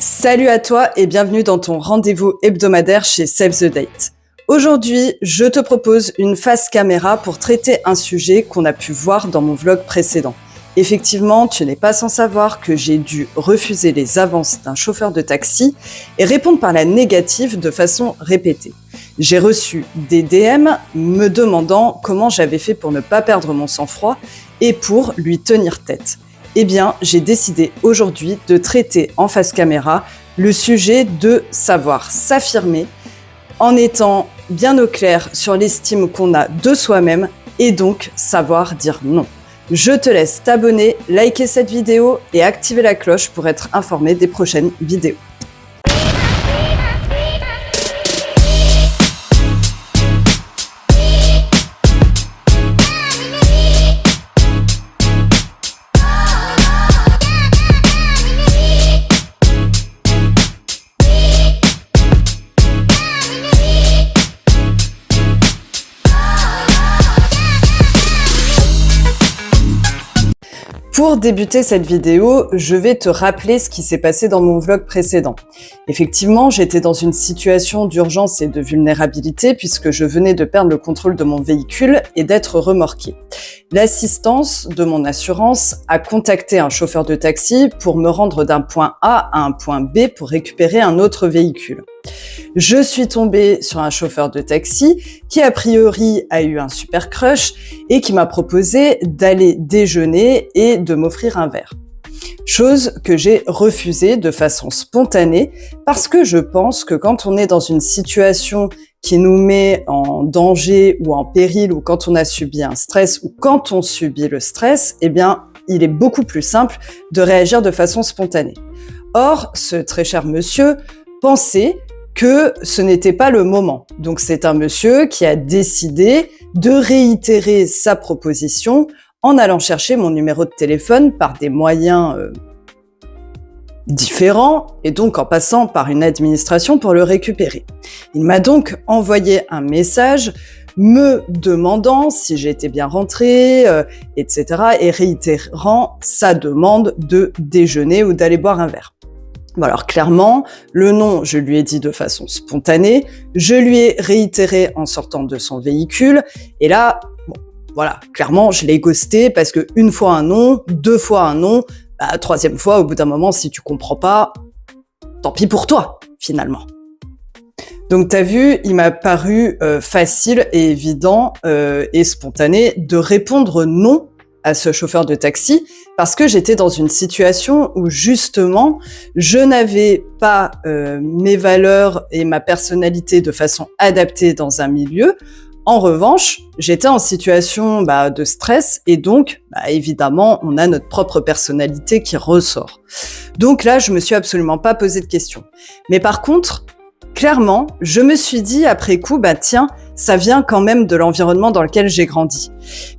Salut à toi et bienvenue dans ton rendez-vous hebdomadaire chez Save the Date. Aujourd'hui, je te propose une face caméra pour traiter un sujet qu'on a pu voir dans mon vlog précédent. Effectivement, tu n'es pas sans savoir que j'ai dû refuser les avances d'un chauffeur de taxi et répondre par la négative de façon répétée. J'ai reçu des DM me demandant comment j'avais fait pour ne pas perdre mon sang-froid et pour lui tenir tête. Eh bien, j'ai décidé aujourd'hui de traiter en face caméra le sujet de savoir s'affirmer en étant bien au clair sur l'estime qu'on a de soi-même et donc savoir dire non. Je te laisse t'abonner, liker cette vidéo et activer la cloche pour être informé des prochaines vidéos. Pour débuter cette vidéo, je vais te rappeler ce qui s'est passé dans mon vlog précédent. Effectivement, j'étais dans une situation d'urgence et de vulnérabilité puisque je venais de perdre le contrôle de mon véhicule et d'être remorqué. L'assistance de mon assurance a contacté un chauffeur de taxi pour me rendre d'un point A à un point B pour récupérer un autre véhicule. Je suis tombée sur un chauffeur de taxi qui a priori a eu un super crush et qui m'a proposé d'aller déjeuner et de m'offrir un verre. Chose que j'ai refusée de façon spontanée parce que je pense que quand on est dans une situation qui nous met en danger ou en péril ou quand on a subi un stress ou quand on subit le stress, eh bien, il est beaucoup plus simple de réagir de façon spontanée. Or, ce très cher monsieur pensait que ce n'était pas le moment. Donc c'est un monsieur qui a décidé de réitérer sa proposition en allant chercher mon numéro de téléphone par des moyens différents et donc en passant par une administration pour le récupérer. Il m'a donc envoyé un message me demandant si j'étais bien rentrée, etc. et réitérant sa demande de déjeuner ou d'aller boire un verre. Bon alors clairement, le non, je lui ai dit de façon spontanée, je lui ai réitéré en sortant de son véhicule, et là, bon, voilà, clairement, je l'ai ghosté parce que une fois un non, deux fois un non, troisième fois, au bout d'un moment, si tu comprends pas, tant pis pour toi, finalement. Donc t'as vu, il m'a paru facile et évident et spontané de répondre non à ce chauffeur de taxi parce que j'étais dans une situation où justement je n'avais pas mes valeurs et ma personnalité de façon adaptée dans un milieu. En revanche, j'étais en situation de stress et donc évidemment on a notre propre personnalité qui ressort. Donc là je me suis absolument pas posé de questions. Mais par contre, clairement, je me suis dit après coup, tiens, ça vient quand même de l'environnement dans lequel j'ai grandi.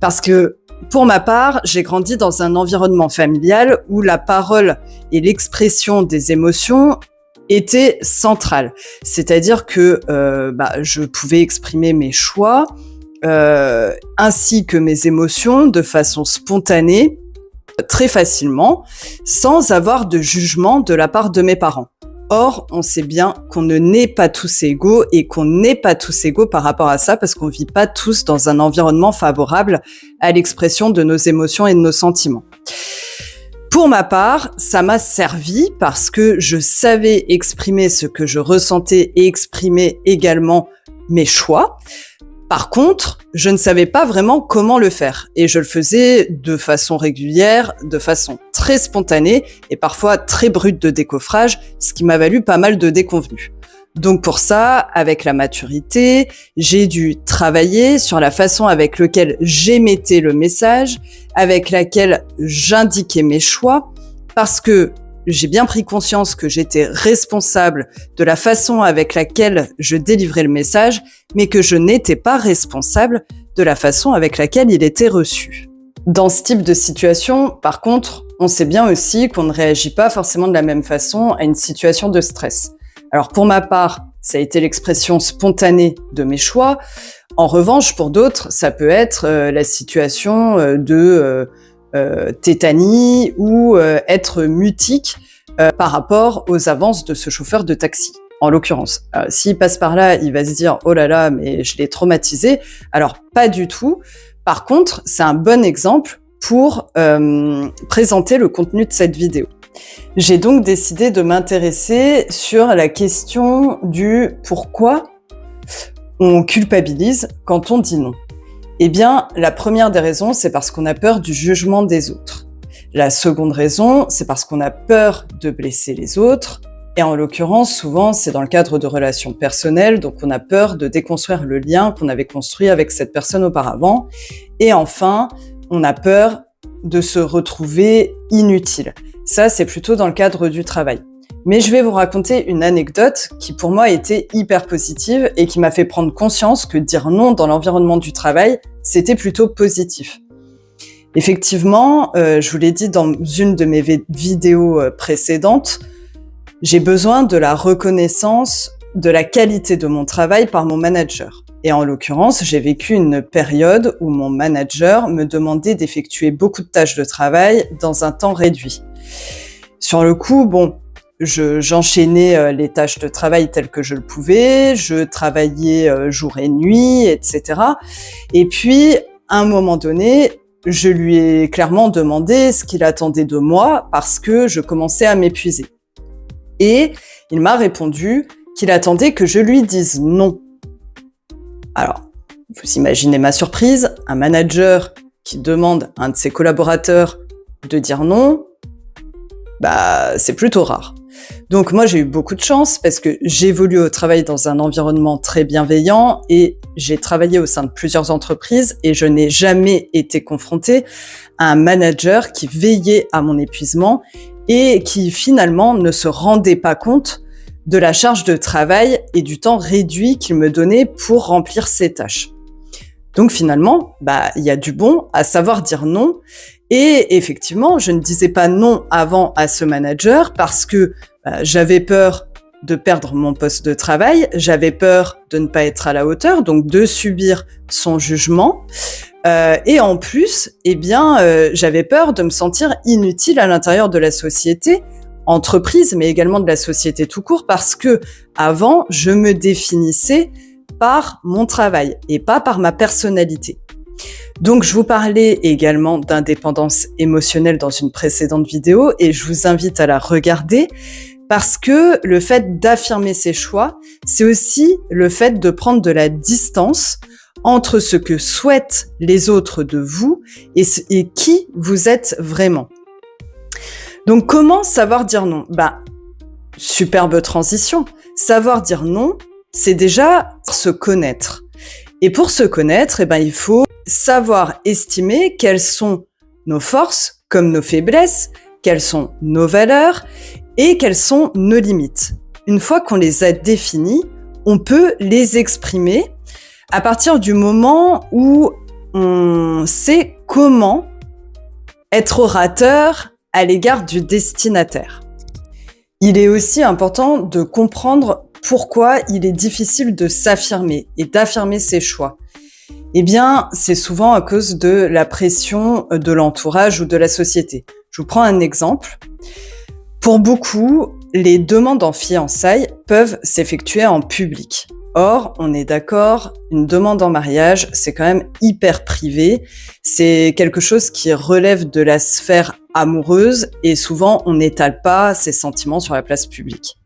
Parce que pour ma part, j'ai grandi dans un environnement familial où la parole et l'expression des émotions étaient centrales. C'est-à-dire que je pouvais exprimer mes choix ainsi que mes émotions de façon spontanée, très facilement, sans avoir de jugement de la part de mes parents. Or, on sait bien qu'on ne naît pas tous égaux et qu'on n'est pas tous égaux par rapport à ça parce qu'on vit pas tous dans un environnement favorable à l'expression de nos émotions et de nos sentiments. Pour ma part, ça m'a servi parce que je savais exprimer ce que je ressentais et exprimer également mes choix. Par contre, je ne savais pas vraiment comment le faire et je le faisais de façon régulière, de façon très spontanée et parfois très brute de décoffrage, ce qui m'a valu pas mal de déconvenues. Donc pour ça, avec la maturité, j'ai dû travailler sur la façon avec laquelle j'émettais le message, avec laquelle j'indiquais mes choix, parce que j'ai bien pris conscience que j'étais responsable de la façon avec laquelle je délivrais le message, mais que je n'étais pas responsable de la façon avec laquelle il était reçu. Dans ce type de situation, par contre, on sait bien aussi qu'on ne réagit pas forcément de la même façon à une situation de stress. Alors pour ma part, ça a été l'expression spontanée de mes choix. En revanche, pour d'autres, ça peut être la situation de tétanie ou être mutique par rapport aux avances de ce chauffeur de taxi. En l'occurrence, s'il passe par là, il va se dire « Oh là là, mais je l'ai traumatisé ». Alors, pas du tout. Par contre, c'est un bon exemple pour présenter le contenu de cette vidéo. J'ai donc décidé de m'intéresser sur la question du pourquoi on culpabilise quand on dit non. Eh bien, la première des raisons, c'est parce qu'on a peur du jugement des autres. La seconde raison, c'est parce qu'on a peur de blesser les autres. Et en l'occurrence, souvent, c'est dans le cadre de relations personnelles, donc on a peur de déconstruire le lien qu'on avait construit avec cette personne auparavant. Et enfin, on a peur de se retrouver inutile. Ça, c'est plutôt dans le cadre du travail. Mais je vais vous raconter une anecdote qui, pour moi, était hyper positive et qui m'a fait prendre conscience que dire non dans l'environnement du travail, c'était plutôt positif. Effectivement, je vous l'ai dit dans une de mes vidéos précédentes, j'ai besoin de la reconnaissance de la qualité de mon travail par mon manager. Et en l'occurrence, j'ai vécu une période où mon manager me demandait d'effectuer beaucoup de tâches de travail dans un temps réduit. Sur le coup, j'enchaînais les tâches de travail telles que je le pouvais, je travaillais jour et nuit, etc. Et puis, à un moment donné, je lui ai clairement demandé ce qu'il attendait de moi parce que je commençais à m'épuiser. Et il m'a répondu qu'il attendait que je lui dise non. Alors, vous imaginez ma surprise, un manager qui demande à un de ses collaborateurs de dire non, c'est plutôt rare. Donc moi, j'ai eu beaucoup de chance parce que j'évolue au travail dans un environnement très bienveillant et j'ai travaillé au sein de plusieurs entreprises et je n'ai jamais été confrontée à un manager qui veillait à mon épuisement et qui finalement ne se rendait pas compte de la charge de travail et du temps réduit qu'il me donnait pour remplir ses tâches. Donc finalement, il y a du bon à savoir dire non. Et effectivement, je ne disais pas non avant à ce manager parce que j'avais peur de perdre mon poste de travail, j'avais peur de ne pas être à la hauteur, donc de subir son jugement. Et en plus, j'avais peur de me sentir inutile à l'intérieur de la société, entreprise, mais également de la société tout court, parce que avant, je me définissais par mon travail et pas par ma personnalité. Donc, je vous parlais également d'indépendance émotionnelle dans une précédente vidéo et je vous invite à la regarder parce que le fait d'affirmer ses choix, c'est aussi le fait de prendre de la distance entre ce que souhaitent les autres de vous et qui vous êtes vraiment. Donc, comment savoir dire non ? Superbe transition. Savoir dire non, c'est déjà se connaître. Et pour se connaître, il faut savoir estimer quelles sont nos forces comme nos faiblesses, quelles sont nos valeurs et quelles sont nos limites. Une fois qu'on les a définies, on peut les exprimer à partir du moment où on sait comment être orateur à l'égard du destinataire. Il est aussi important de comprendre pourquoi il est difficile de s'affirmer et d'affirmer ses choix. C'est souvent à cause de la pression de l'entourage ou de la société. Je vous prends un exemple. Pour beaucoup, les demandes en fiançailles peuvent s'effectuer en public. Or, on est d'accord, une demande en mariage, c'est quand même hyper privé. C'est quelque chose qui relève de la sphère amoureuse et souvent, on n'étale pas ses sentiments sur la place publique.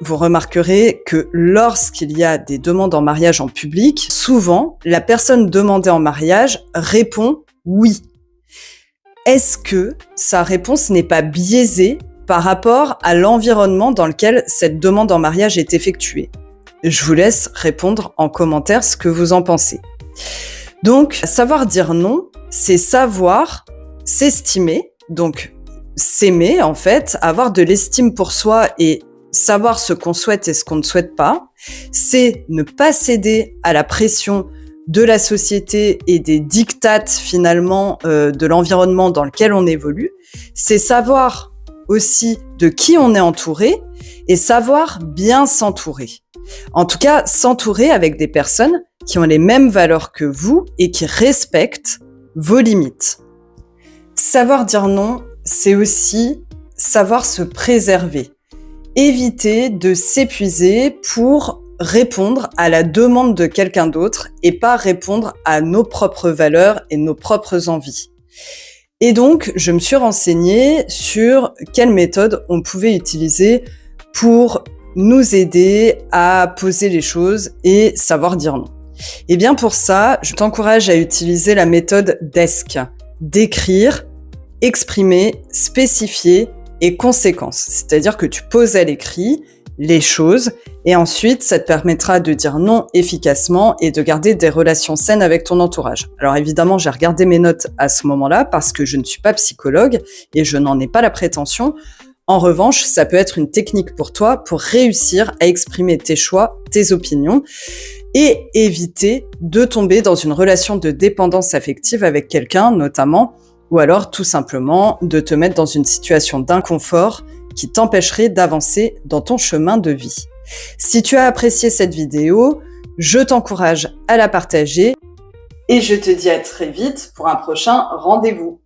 Vous remarquerez que lorsqu'il y a des demandes en mariage en public, souvent, la personne demandée en mariage répond oui. Est-ce que sa réponse n'est pas biaisée par rapport à l'environnement dans lequel cette demande en mariage est effectuée ? Je vous laisse répondre en commentaire ce que vous en pensez. Donc, savoir dire non, c'est savoir s'estimer, donc s'aimer en fait, avoir de l'estime pour soi et savoir ce qu'on souhaite et ce qu'on ne souhaite pas. C'est ne pas céder à la pression de la société et des dictates finalement de l'environnement dans lequel on évolue. C'est savoir aussi de qui on est entouré et savoir bien s'entourer. En tout cas, s'entourer avec des personnes qui ont les mêmes valeurs que vous et qui respectent vos limites. Savoir dire non, c'est aussi savoir se préserver. Éviter de s'épuiser pour répondre à la demande de quelqu'un d'autre et pas répondre à nos propres valeurs et nos propres envies. Et donc, je me suis renseignée sur quelles méthodes on pouvait utiliser pour nous aider à poser les choses et savoir dire non. Et bien pour ça, je t'encourage à utiliser la méthode DESC. D'écrire, exprimer, spécifier et conséquence. C'est-à-dire que tu poses à l'écrit les choses et ensuite, ça te permettra de dire non efficacement et de garder des relations saines avec ton entourage. Alors évidemment, j'ai regardé mes notes à ce moment-là parce que je ne suis pas psychologue et je n'en ai pas la prétention. En revanche, ça peut être une technique pour toi pour réussir à exprimer tes choix, tes opinions et éviter de tomber dans une relation de dépendance affective avec quelqu'un, notamment, ou alors tout simplement de te mettre dans une situation d'inconfort qui t'empêcherait d'avancer dans ton chemin de vie. Si tu as apprécié cette vidéo, je t'encourage à la partager et je te dis à très vite pour un prochain rendez-vous.